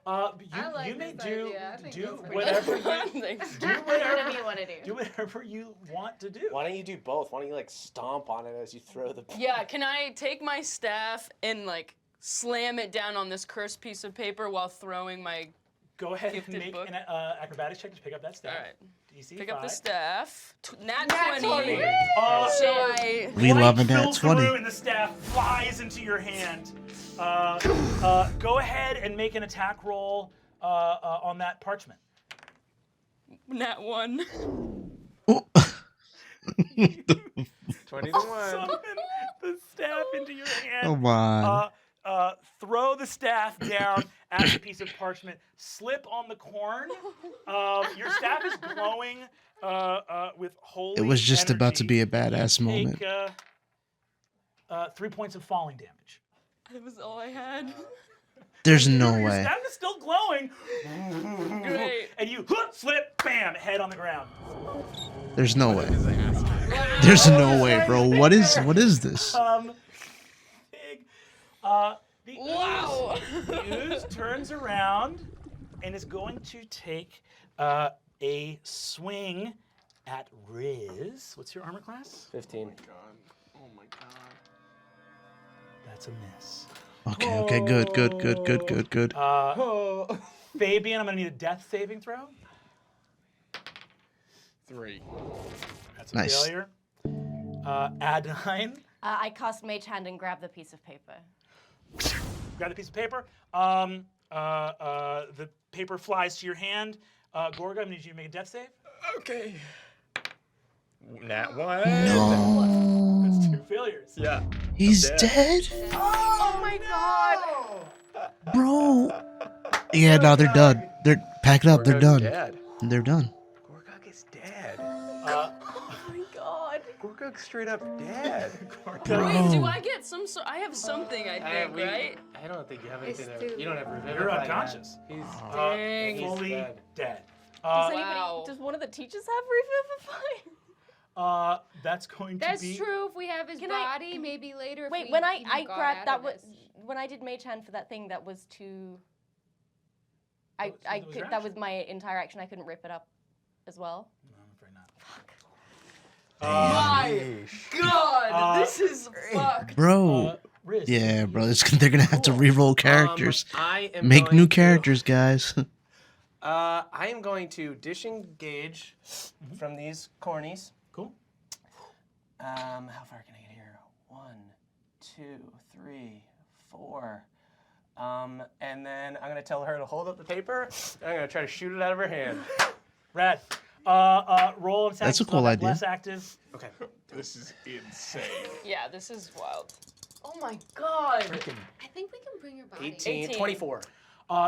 like you may this do idea. I think do that's pretty whatever Thanks. do Whatever you want to do. do whatever you want to do. Why don't you do both? Why don't you like stomp on it as you throw the? Yeah, can I take my staff and like slam it down on this cursed piece of paper while throwing my? Go ahead and Gifted make book. an acrobatics check to pick up that staff. All right. DC Pick up the 5. staff. Nat 20. So I We light love a nat fills 20. through and the staff flies into your hand. Go ahead and make an attack roll on that parchment. Nat 1. 20 to 1. Summon the staff into your hand. Come on. Throw the staff down at the piece of parchment. Slip on the corn. Your staff is glowing with holy It was just about to energy. be a badass You moment. Take 3 points of falling damage. That was all I had. There's no Your way. staff is still glowing. Great. And you slip, bam, head on the ground. There's no way. There's no way, bro. What is this? Big. The Wow. ooze, the ooze turns around and is going to take a swing at Riz. What's your armor class? 15. Oh my god. That's a miss. Okay, good. Fabian, I'm gonna need a death saving throw. 3. That's a Nice. failure. Adine, I cast Mage Hand and grab the piece of paper. grab the piece of paper. The paper flies to your hand. Gorga, I'm gonna need you to make a death save. Okay. Nat 1. That's 2 failures. Yeah. He's I'm dead, Oh my god! bro. Yeah, no, they're done. They're pack it up. They're Gorgok's done. Dead. They're done. Gorgok is dead. Oh my god. Gorgok's straight up dead. Wait, Bro. do I get some sort? I have something, I think, right? I don't think you have It's anything. too You don't have revivify. You're yet. unconscious. He's Dang. Fully dead. dead. Does, Wow. does one of the teachers have Revivify? That's going to That's be. true. If we have his Can I- body, maybe later. If Wait, we, when I got grabbed out that of was this. when I did Mage Hand for that thing. That was to. That was your That was my entire action. I couldn't rip it up, as well. No, I'm afraid not. My God, this is fucked. Bro. Riz, Yeah, bro. They're gonna have to re-roll characters. I am Make going new to- characters, guys. I am going to disengage from these cornies. Cool. How far can I get here? 1, 2, 3, 4. And then I'm gonna tell her to hold up the paper, and I'm gonna try to shoot it out of her hand. Rad. Roll and attack. That's a It's cool not idea. less active. Okay. This is insane. Yeah, this is wild. Oh my God. I think we can bring your body. 18, 18. 24.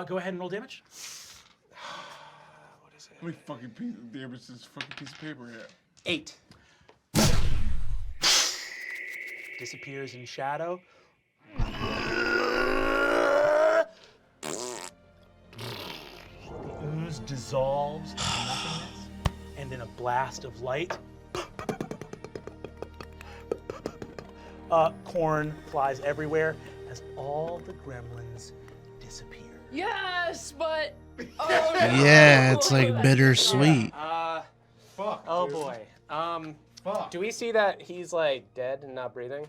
Go ahead and roll damage. What is it? How many fucking piece of damage is this fucking piece of paper here? 8. Disappears in shadow. The ooze dissolves into nothingness, and in a blast of light, corn flies everywhere as all the gremlins disappear. Yes, but. Oh, no. Yeah, it's like bittersweet. Fuck. Oh dude. boy. Fuck. Do we see that he's like dead and not breathing?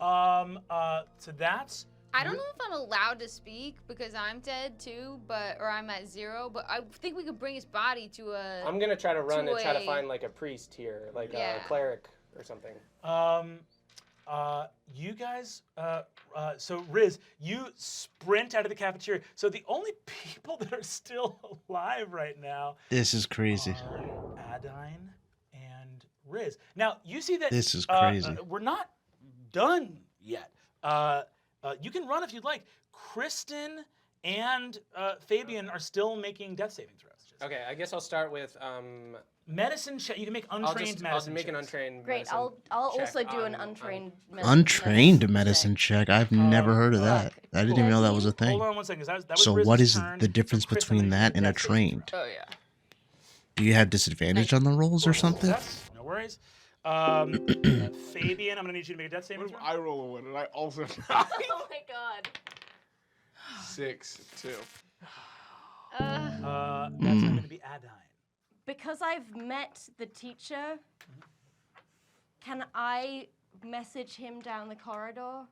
So that's I don't know if I'm allowed to speak because I'm dead too, or I'm at 0. But I think we could bring his body to a. I'm gonna try to run and try to a- find like a priest here, like Yeah. a cleric or something. you guys. So Riz, you sprint out of the cafeteria. So the only people that are still alive right now This is crazy. are Adine and Riz. Now you see that This is crazy. we're not done yet. You can run if you'd like. Kristen and Fabian are still making death saving throws. Okay, I guess I'll start with Medicine check. You can make untrained I'll medicine. make an checks. untrained. Great. medicine I'll check also do an on- untrained. medicine- Untrained medicine check. I've never heard of that. I didn't even know that was a thing. Hold on one second. 'Cause that was So Riz's what is turn. the difference So Kristen, between I'm gonna that and a do death saving trained? Oh yeah. Do you have disadvantage on the rolls or something? Success, no worries. Fabian, I'm gonna need you to make a death saving What if throw. I roll a 1 and I also die? Oh my god. 6, 2. That's not Mm. going to be Adine. Because I've met the teacher, can I message him down the corridor?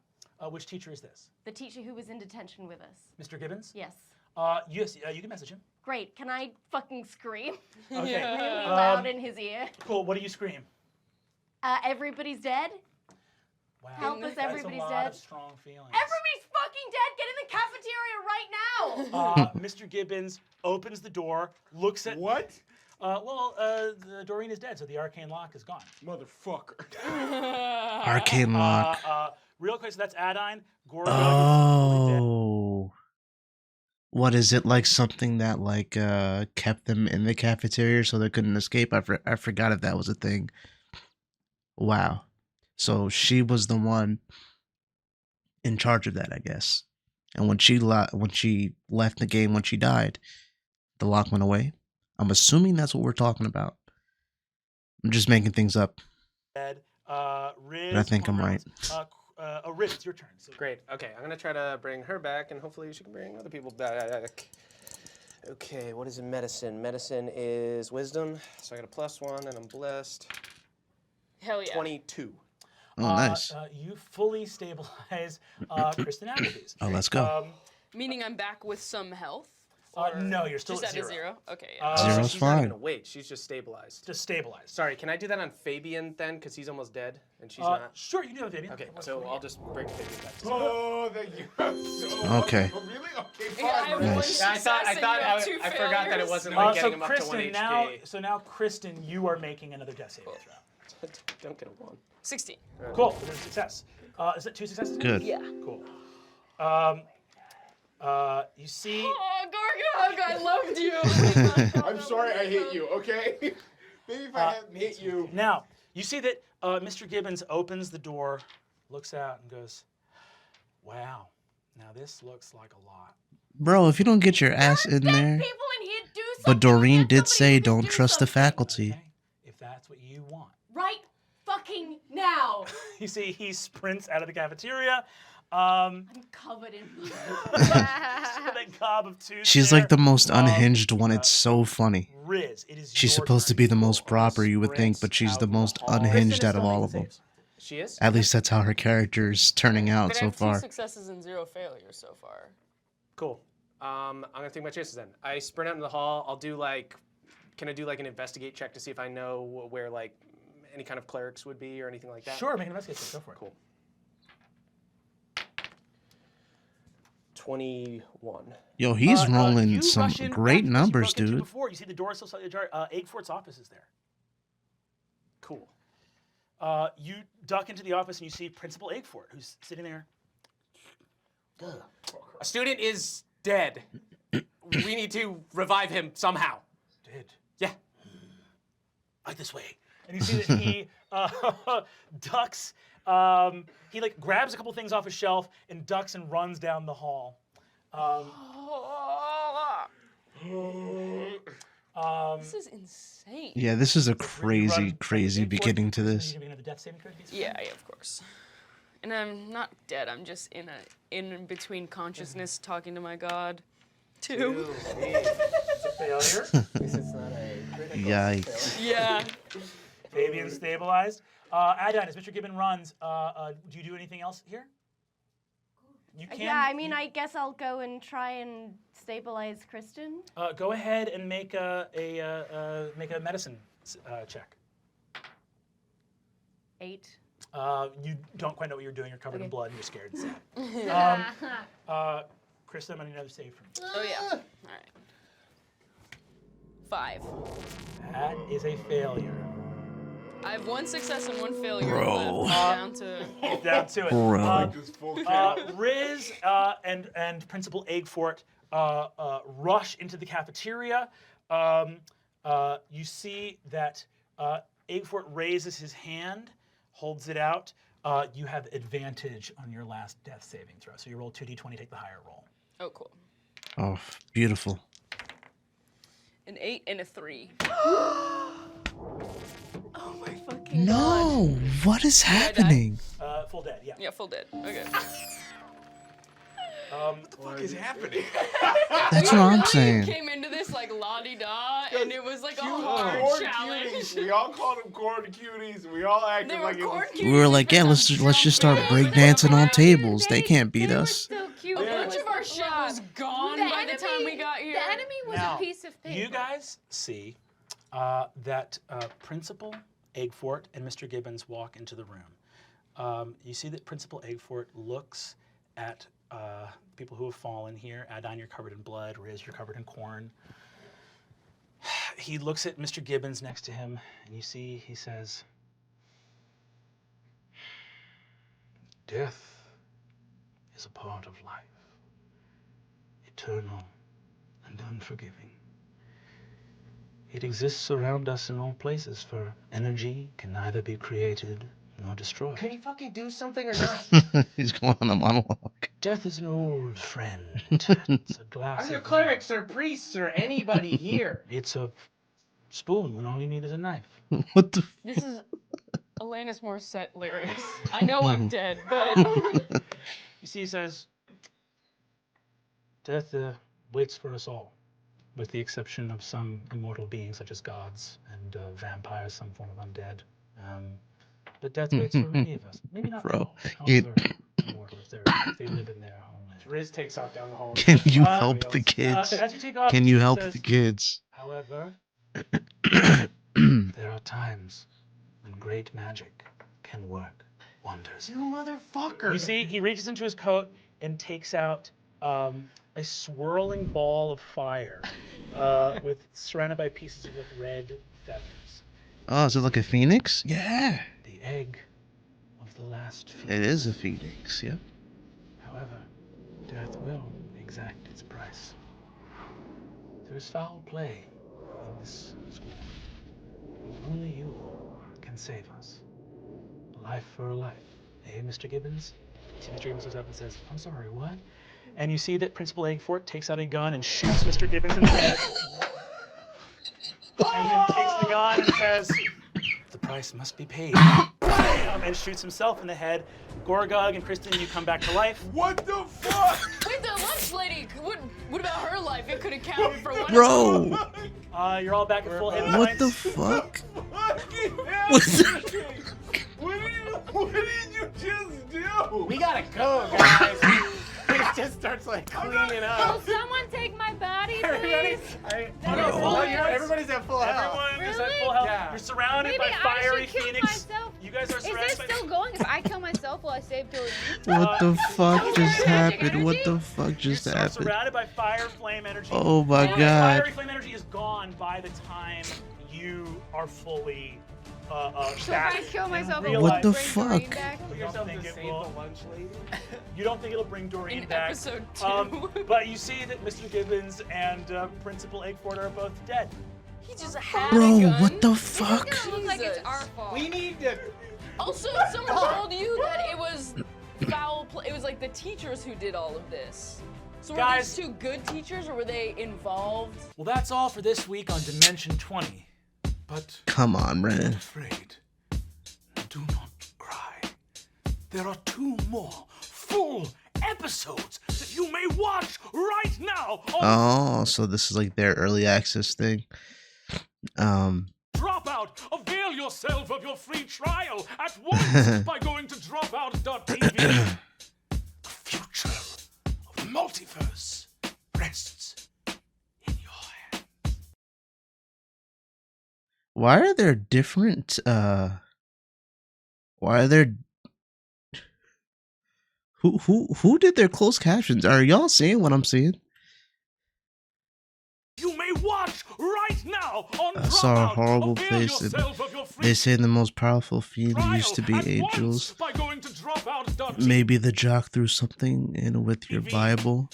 Which teacher is this? The teacher who was in detention with us. Mr. Gibbons? Yes. Yes, you can message him. Great. Can I fucking scream Okay. really loud in his ear? Cool. What do you scream? Everybody's dead. Wow. Help us, everybody's That's a lot dead. of strong feelings. Everybody's fucking dead. Get in the cafeteria right now. Mr. Gibbons opens the door, looks at What? Doreen is dead, so the arcane lock is gone. Motherfucker. Arcane lock. Real quick, so that's Adine. Gorgon Oh. What is it, like something that like kept them in the cafeteria so they couldn't escape? I forgot if that was a thing. Wow. So she was the one in charge of that, I guess. And when she left the game, when she died, the lock went away. I'm assuming that's what we're talking about. I'm just making things up. dead. Riz. But I think I'm right. Riz, it's your turn. So Great. Okay, I'm gonna try to bring her back, and hopefully she can bring other people back. Okay, what is in medicine? Medicine is wisdom, so I got a +1, and I'm blessed. Hell yeah. 22. Oh, nice. You fully stabilize Kristen Applebee's. Oh, let's go. Meaning I'm back with some health? No, you're still just at at zero. a zero? Okay, yeah. Zero's she's not fine. even awake. She's just stabilized. Just stabilized. Sorry, can I do that on Fabian then? Because he's almost dead, and she's not. Sure, you can do that, Fabian. Okay, so I'll just bring Fabian back. Oh, thank you. Okay. Oh, really? Okay, Yeah, I have fine. one Nice. Yeah, I thought success and you have two I forgot that it failures. wasn't like So getting him up to 1 Kristen, HP. now Kristen, you are making another death saving throw. Don't get a 1. 16. Cool. There's a success. Is that 2 successes? Good. Yeah. Cool. You see. Oh, Gorgog, I loved you. I'm sorry I hit you, okay? Maybe if I hadn't hit you. Now, you see that Mr. Gibbons opens the door, looks out, and goes, "Wow, now this looks like a lot." Bro, if you don't get your ass in Dead there. people in here do something. But Doreen Let did somebody say who can don't do trust the something. faculty. Okay? If that's what you want. Right fucking now. You see, he sprints out of the cafeteria. I'm covered in blood. That gob of tooth She's there. like the most unhinged one. It's so funny. Riz, it is She's your supposed to turn. be the most Roll proper, you would think, sprints but she's out the in most hall. unhinged Kristen out is of still all making of them. saves. She is? At least that's how her character is turning out But I so have 2 far. successes and 0 failures so far. Cool. I'm gonna take my chances then. I sprint out in the hall. I'll do like, can I do like an investigate check to see if I know where like any kind of clerics would be or anything like that? Sure, make an investigation. Go for it. Cool. 21. Yo, he's You rolling some rush in great after this, you numbers, broke into dude. Before you see the door is still slightly ajar. Aguefort's office is there. Cool. You duck into the office and you see Principal Aguefort, who's sitting there. A student is dead. We need to revive him somehow. Dead. Yeah. Like this way. And you see that he ducks. He like grabs a couple things off a shelf and ducks and runs down the hall. This is insane. Yeah, this is a You crazy, run crazy Aguefort. beginning to You this. gonna make another death saving throw, please? Yeah, of course. And I'm not dead. I'm just in between consciousness, talking to my god. 2. It's a failure. This is not a critical Yikes. Yeah. Fabian stabilized. Adine, as Mr. Gibbon runs, do you do anything else here? You can. Yeah, I mean, I guess I'll go and try and stabilize Kristen. Go ahead and make a medicine check. 8. You don't quite know what you're doing. You're covered in blood and you're scared and sad. Kristen, I'm gonna need another save from you. Oh, yeah. All right. 5. That is a failure. I have 1 success and 1 failure Bro. left. Down to... Down to it. Bro. Just full count. Riz and Principal Aguefort rush into the cafeteria. You see that Aguefort raises his hand, holds it out. You have advantage on your last death saving throw. So you roll 2d20, take the higher roll. Oh, cool. Oh, beautiful. An 8 and a 3. Oh my fucking god. No, what is happening? Full dead, yeah. Yeah, full dead. Okay. What the fuck is happening? That's what I'm saying. Came into this like la-di-da, and it was like a Corn hard challenge. Cuties. We all called them Corn Cuties. We all acted They were like it was. corn We were like, yeah, let's just start breakdancing on tables. They can't beat us. So cute. A bunch of our shit was gone by the time we got here. The enemy was Now, a piece of paper. You guys see that Principal Aguefort and Mr. Gibbons walk into the room. You see that Principal Aguefort looks at people who have fallen here. Adine, you're covered in blood. Riz, you're covered in corn. He looks at Mr. Gibbons next to him, and you see he says, Death is a part of life, eternal and unforgiving. It exists around us in all places, for energy can neither be created nor destroyed. Can you fucking do something or not? He's going on a monologue. Death is an old friend. It's a glass Are there of clerics or priests or anybody here? It's a spoon when all you need is a knife. What the? This is Alanis Morissette lyrics. I know I'm dead, but You see, he says, death waits for us all, with the exception of some immortal beings such as gods and vampires, some form of undead. But death waits for many of us. Maybe not Bro, all. you- However, immortal if they live in their homeland. Riz takes off down the hall. Can you help the kids? As you take off, Can you he help says, the kids? However, there are times when great magic can work wonders. You motherfucker. you see he reaches into his coat and takes out a swirling ball of fire with surrounded by pieces of red feathers. Oh, is it like a phoenix? Yeah. The egg of the last phoenix. It is a phoenix, yeah. However, death will exact its price. There is foul play in this school. Only you can save us. A life for a life. Hey, Mr. Gibbons? You see Mr. Gibbons looks up and says, I'm sorry, what? And you see that Principal Aguefort takes out a gun and shoots Mr. Gibbons in the head. And then takes the gun and says, the price must be paid. Bam! And shoots himself in the head. Gorgug and Kristen, you come back to life. What the fuck? wait, the lunch lady. What about her life? It could have counted for one. Bro, You're all back at full hit what the points. fuck? Fucking What's hell. What did you just do? We gotta go, guys. Riz just starts like cleaning Will up. someone take my body, Everybody, please? everybody's at full health. Everyone is at Really? full health. Yeah. You're surrounded Maybe by I fiery should kill phoenix. myself. You guys are Is surrounded this by still going? If I kill myself, will I save Billy? What the fuck Sounds just like magic happened? What energy. the fuck just You're happened? surrounded by fire flame energy. Oh my And god. Fiery flame energy is gone by the time you are fully So if I kill myself, it What will the bring Doreen fuck? back? You don't Yourself think to it save will. the lunch lady. You don't think it'll bring Doreen In back. episode 2. But you see that Mr. Gibbons and Principal Aguefort are both dead. He just had Bro, a gun. what the This fuck? is gonna look like it's Jesus. our fault. We need to. Also, someone told you that it was foul play. It was like the teachers who did all of this. So were Guys. these two good teachers, or were they involved? Well, that's all for this week on Dimension 20. But Come on, Brennan. afraid. Do not cry. There are 2 more full episodes that you may watch right now on Oh, so this is like their early access thing. Dropout. Avail yourself of your free trial at once by going to dropout.tv. The future of the multiverse rests in your hands. Why are there different why are there who did their closed captions? Are y'all seeing what I'm seeing? You may watch right now on I saw a Dropout. horrible Avail place. yourself of your free They say the most powerful fiend trial used to be at angels. once by going to dropout.tv. Maybe the jock threw something in with your Bible.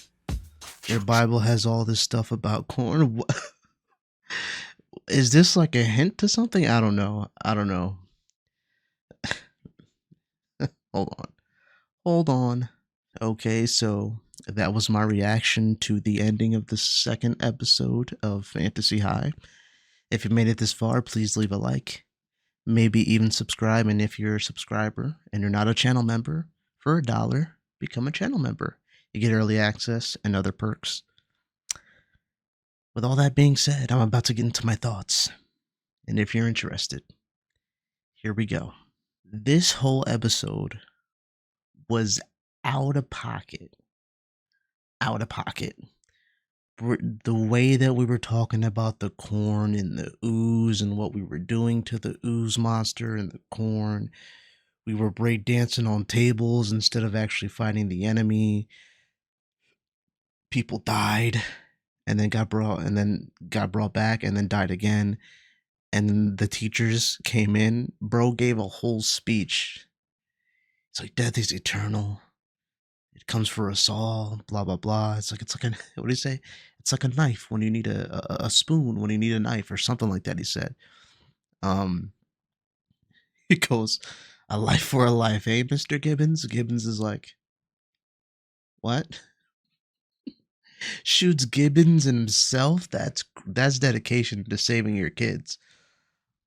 Your Bible has all this stuff about corn. Is this like a hint to something? I don't know. Hold on. Okay, so that was my reaction to the ending of the second episode of Fantasy High. If you made it this far, please leave a like. Maybe even subscribe, and if you're a subscriber and you're not a channel member, for $1, become a channel member. You get early access and other perks. With all that being said, I'm about to get into my thoughts. And if you're interested, here we go. This whole episode was out of pocket. Out of pocket. The way that we were talking about the corn and the ooze and what we were doing to the ooze monster and the corn. We were breakdancing on tables instead of actually fighting the enemy. People died and then got brought back and then died again. And then the teachers came in. Bro gave a whole speech. It's like death is eternal. It comes for us all. Blah blah blah. It's like a what do you say? It's like a knife when you need a spoon when you need a knife or something like that. He said. He goes, "A life for a life, eh, Mr. Gibbons?" Gibbons is like, "What?" Shoots Gibbons and himself. That's dedication to saving your kids.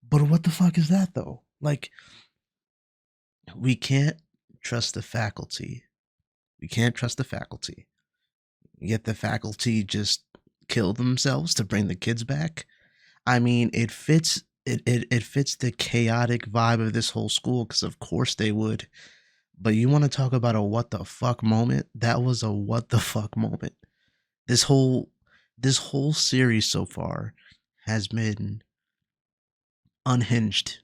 But what the fuck is that though? Like, we can't trust the faculty. We can't trust the faculty. Yet the faculty just kill themselves to bring the kids back. I mean, it fits. It fits the chaotic vibe of this whole school because of course they would. But you want to talk about a what the fuck moment? That was a what the fuck moment. This whole series so far has been unhinged.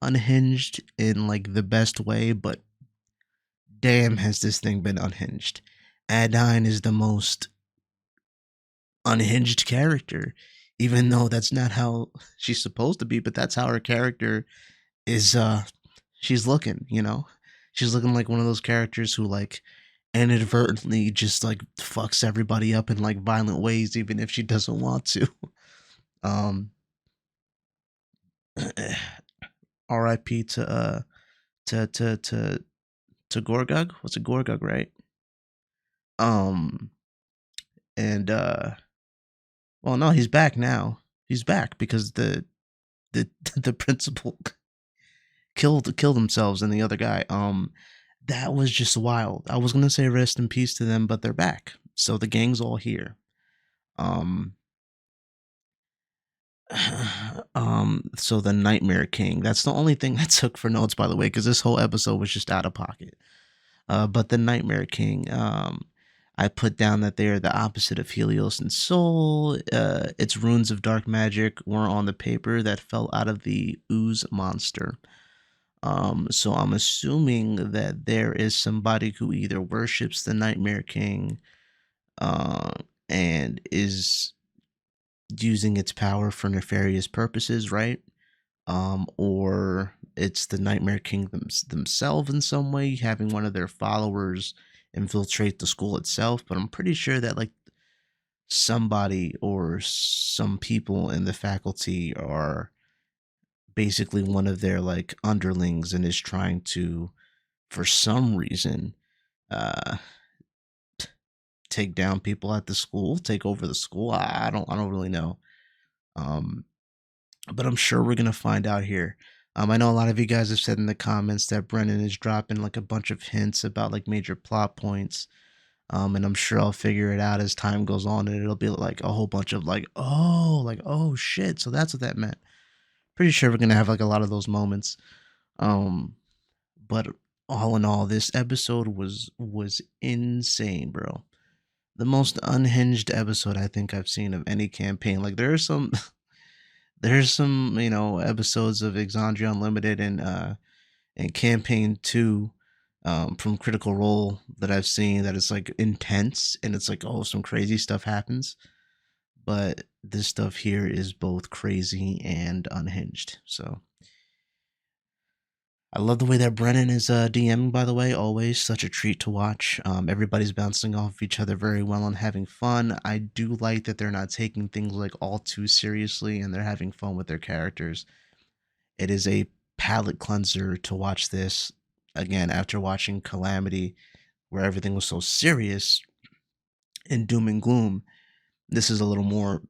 Unhinged in like the best way, but damn has this thing been unhinged. Adine is the most unhinged character, even though that's not how she's supposed to be, but that's how her character is she's looking, you know? She's looking like one of those characters who like inadvertently just like fucks everybody up in like violent ways even if she doesn't want to. um RIP to Gorgug. What's it, Gorgug, right? And well, no, he's back now. He's back because the the principal killed themselves and the other guy. That was just wild. I was gonna say rest in peace to them, but they're back. So the gang's all here. So the Nightmare King. That's the only thing I took for notes, by the way, because this whole episode was just out of pocket. But the Nightmare King, I put down that they are the opposite of Helios and Soul. Its runes of dark magic were on the paper that fell out of the ooze monster. So I'm assuming that there is somebody who either worships the Nightmare King, and is using its power for nefarious purposes, right? Or it's the Nightmare Kingdoms themselves in some way, having one of their followers infiltrate the school itself. But I'm pretty sure that like somebody or some people in the faculty are basically one of their like underlings and is trying to, for some reason, take down people at the school, take over the school. I don't really know. But I'm sure we're gonna find out here. I know a lot of you guys have said in the comments that Brennan is dropping like a bunch of hints about like major plot points. And I'm sure I'll figure it out as time goes on, and it'll be like a whole bunch of like oh shit, so that's what that meant. Pretty sure we're gonna have like a lot of those moments. But all in all, this episode was insane, bro. The most unhinged episode I think I've seen of any campaign. Like there's some episodes of Exandria Unlimited and campaign 2 from Critical Role that I've seen that is like intense and it's like oh some crazy stuff happens. But this stuff here is both crazy and unhinged. So I love the way that Brennan is DMing, by the way. Always such a treat to watch. Everybody's bouncing off each other very well and having fun. I do like that they're not taking things like all too seriously and they're having fun with their characters. It is a palate cleanser to watch this again after watching Calamity, where everything was so serious and doom and gloom. This is a little more,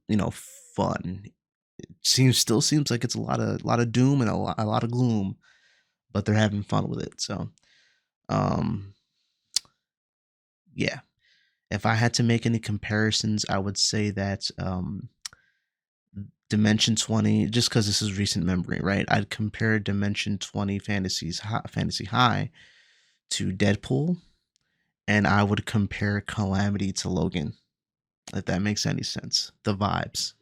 fun. It still seems like it's a lot of doom and a lot of gloom, but they're having fun with it. So, yeah, if I had to make any comparisons, I would say that Dimension 20, just because this is recent memory, right? I'd compare Dimension 20 Fantasy High to Deadpool, and I would compare Calamity to Logan, if that makes any sense. The vibes.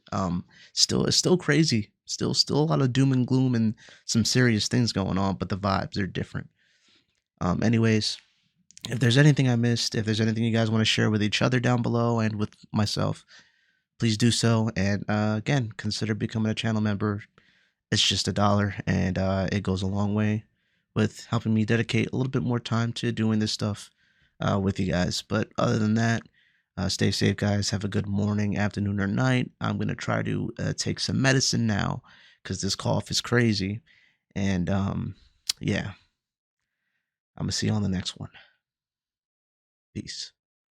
Still it's still crazy. Still a lot of doom and gloom and some serious things going on, but the vibes are different. Anyways, if there's anything I missed, if there's anything you guys want to share with each other down below and with myself, please do so. And again, consider becoming a channel member. It's just $1, and it goes a long way with helping me dedicate a little bit more time to doing this stuff with you guys. But other than that, stay safe, guys. Have a good morning, afternoon, or night. I'm going to try to take some medicine now because this cough is crazy. And yeah, I'm going to see you on the next one. Peace.